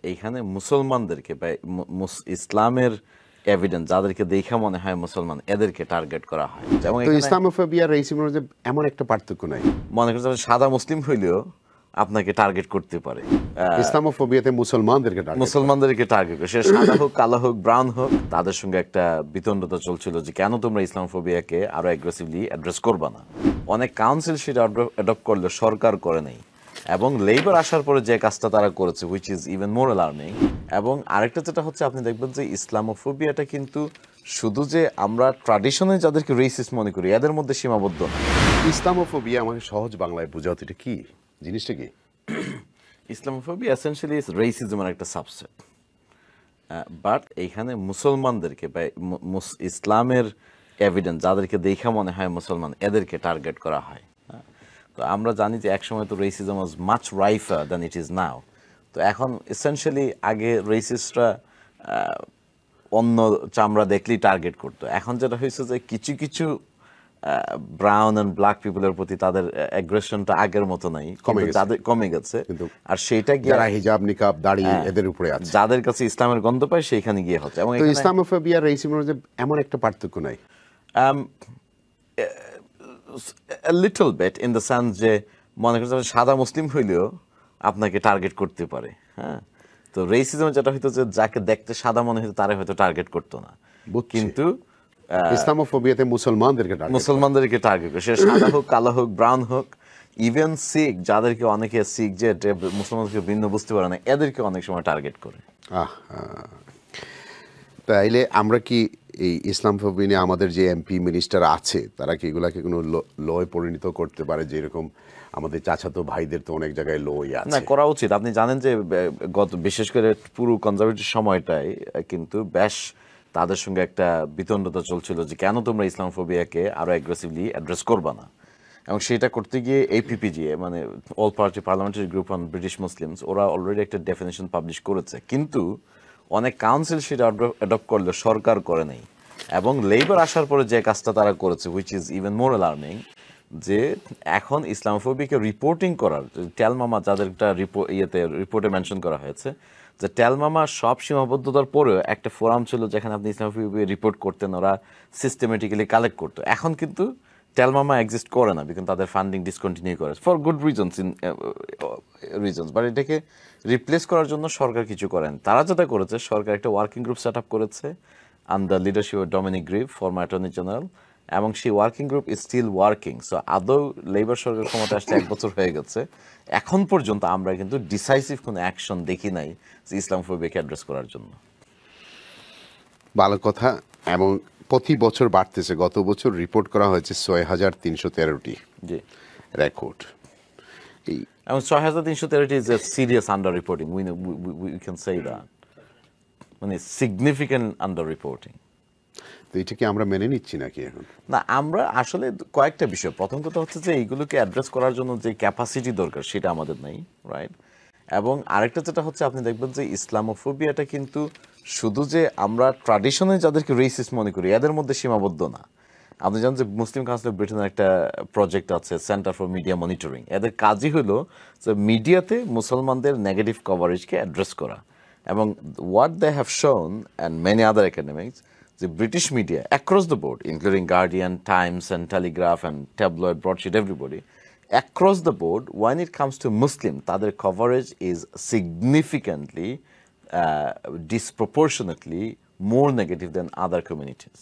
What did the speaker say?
এইখানে মুসলমানদেরকে বা ইসলামের এভিডেন্স যাদেরকে দেখা মনে হয় মুসলমান এদেরকে টার্গেট করা হয়। যেমন তো ইসলামোফোবিয়া রেসিজমের মধ্যে এমন একটা পার্থক্য নাই। মনে করছেন সাদা মুসলিম হইলেও আপনাকে টার্গেট করতে পারে। ইসলামোফোবিয়াতে মুসলমানদেরকে টার্গেট করে, সে সাদা হোক, কালো হোক, ব্রাউন হোক, তাদের সঙ্গে একটা বিতণ্ডতা চলছিল যে কেন তোমরা ইসলামোফোবিয়াকে আরো অ্যাগ্রেসিভলি অ্যাড্রেস করবা না। অনেক কাউন্সিল সেটা অ্যাডপ্ট করলে সরকার করে নাই, এবং লেবার আসার পরে যে কাজটা তারা করেছে which is even more alarming. এবং আরেকটা যেটা হচ্ছে, আপনি দেখবেন যে ইসলামোফোবিয়াটা কিন্তু শুধু যে আমরা ট্র্যাডিশনে যাদেরকে রেসিস্ট মনে করি এদের মধ্যে সীমাবদ্ধ না। ইসলামোফোবিয়া আমাকে সহজ বাংলায় বোঝাও তো, এটা কি জিনিসটা কি? ইসলামোফোবিয়া এসেনশিয়ালি রেসিজমের একটা সাবসেট, বাট এইখানে মুসলমানদেরকে বা ইসলামের এভিডেন্স যাদেরকে দেখা মনে হয় মুসলমান এদেরকে টার্গেট করা হয়। তো আমরা জানি যে একসময় তো racism was much rifer than it is now. তো এখন এসেনশিয়ালি আগে রেসিস্টরা অন্য চামড়া দেখলেই টার্গেট করতো। এখন যেটা হয়েছে যে কিছু কিছু ব্রাউন অ্যান্ড ব্ল্যাক পিপলের প্রতি তাদের অ্যাগ্রেশনটা আগের মতো নাই, কমে গেছে। আর সেইটা গিয়ে যারা হিজাব নিকাব দাড়ি এদের উপরে আছে, যাদের কাছে ইসলামের গন্ধ পায় সেইখানে গিয়ে হচ্ছে। এবং ইসলামোফোবিয়া রেসিজমের মধ্যে এমন একটা পার্থক্য নাই। a little bit in the sense যে মনে করছেন সাদা মুসলিম হইলেও আপনাকে টার্গেট করতে পারে। হ্যাঁ, তো রেসিজম যেটা হইতো যে যাকে দেখতে সাদা মনে হইতো তারা হয়তো টার্গেট করতো না, কিন্তু ইসলামোফোবিয়াতে মুসলমানদেরকে টার্গেট করে, সে সাদা হোক, কালো হোক, ব্রাউন হোক, ইভেন শিখ, যাদেরকে অনেকে শিখ যে মুসলমানদেরকে ভিন্ন বুঝতে পারে না, এদেরকে অনেক সময় টার্গেট করে। তাইলে আমরা কি এই ইসলামোফোবিয়া নিয়ে আমাদের যে এমপি মিনিস্টার আছে তারা কি এগুলাকে কোনো লয় পরিণত করতে পারে? যেরকম আমাদের চাচাতো ভাইদের তো অনেক জায়গায় লই আছে। না, করা উচিত। আপনি জানেন যে বিশেষ করে পুরো কনজারভেটিভ সময়টাই কিন্তু বেশ তাদের সঙ্গে একটা বিতণ্ডতা চলছিল যে কেন তোমরা ইসলামোফোবিয়াকে আরো অ্যাগ্রেসিভলি অ্যাড্রেস করবা না। এবং সেটা করতে গিয়ে APPGA মানে all party parliamentary group on British Muslims, ওরা অলরেডি একটা ডেফিনেশন পাবলিশ করেছে, কিন্তু অনেক কাউন্সিল সেটা অ্যাডপ্ট করলে সরকার করে নাই। এবং লেবার আসার পরে যে কাজটা তারা করেছে which is even more alarming, যে এখন ইসলামোফোবিয়াকে রিপোর্টিং করার টেলমামা, যাদের একটা রিপোর্টে মেনশন করা হয়েছে যে টেলমামা সব সীমাবদ্ধতার পরেও একটা ফোরাম ছিল যেখানে আপনি ইসলামোফোবিয়া রিপোর্ট করতেন, ওরা সিস্টেমেটিক্যালি কালেক্ট করতো। এখন কিন্তু টেলমামা এক্সিস্ট করে না, বিকজ তাদের ফান্ডিং ডিসকন্টিনিউ করে ফর গুড রিজনস বাট এটাকে রিপ্লেস করার জন্য সরকার কিছু করেন। তারা যেটা করেছে, সরকার একটা ওয়ার্কিং গ্রুপ সেট আপ করেছে under leadership of Dominic Grieve, former attorney general, এবং সেই working group is still working. So আদৌ লেবার সরকার ক্ষমতা আসতে 1 বছর হয়ে গেছে, এখন পর্যন্ত আমরা কিন্তু ডিসাইসিভ কোনো অ্যাকশন দেখি নাই ইসলামোফোবিয়াকে অ্যাড্রেস করার জন্য। ভালো কথা। এবং প্রতি বছর বাড়তেছে। গত বছর রিপোর্ট করা হয়েছে 6,313টি রেকর্ড। এবং 6,313টি is a serious under reporting, we can say that, মানে সিগনিফিক্যান্ট আন্ডার রিপোর্টিং। তো এটা কি আমরা মেনে নিচ্ছি নাকি এখন? না, আমরা আসলে কয়েকটা বিষয়, প্রথম কথা হচ্ছে যে এইগুলোকে অ্যাড্রেস করার জন্য যে ক্যাপাসিটি দরকার সেটা আমাদের নেই, রাইট? এবং আরেকটা যেটা হচ্ছে, আপনি দেখবেন যে ইসলামোফোবিয়াটা কিন্তু শুধু যে আমরা ট্র্যাডিশনে যাদেরকে রেসিস্ট মনে করি এদের মধ্যে সীমাবদ্ধ না। আপনি জানেন যে মুসলিম কাউন্সিল অফ ব্রিটেনের একটা প্রজেক্ট আছে, সেন্টার ফর মিডিয়া মনিটরিং। এদের কাজই হলো যে মিডিয়াতে মুসলমানদের নেগেটিভ কভারেজকে অ্যাড্রেস করা। এবং what they have shown and many other academics, যে British media across the board, including Guardian, Times and Telegraph and tabloid, broadsheet, everybody, across the board, when it comes to Muslim, তাদের coverage is significantly, disproportionately more negative than other communities.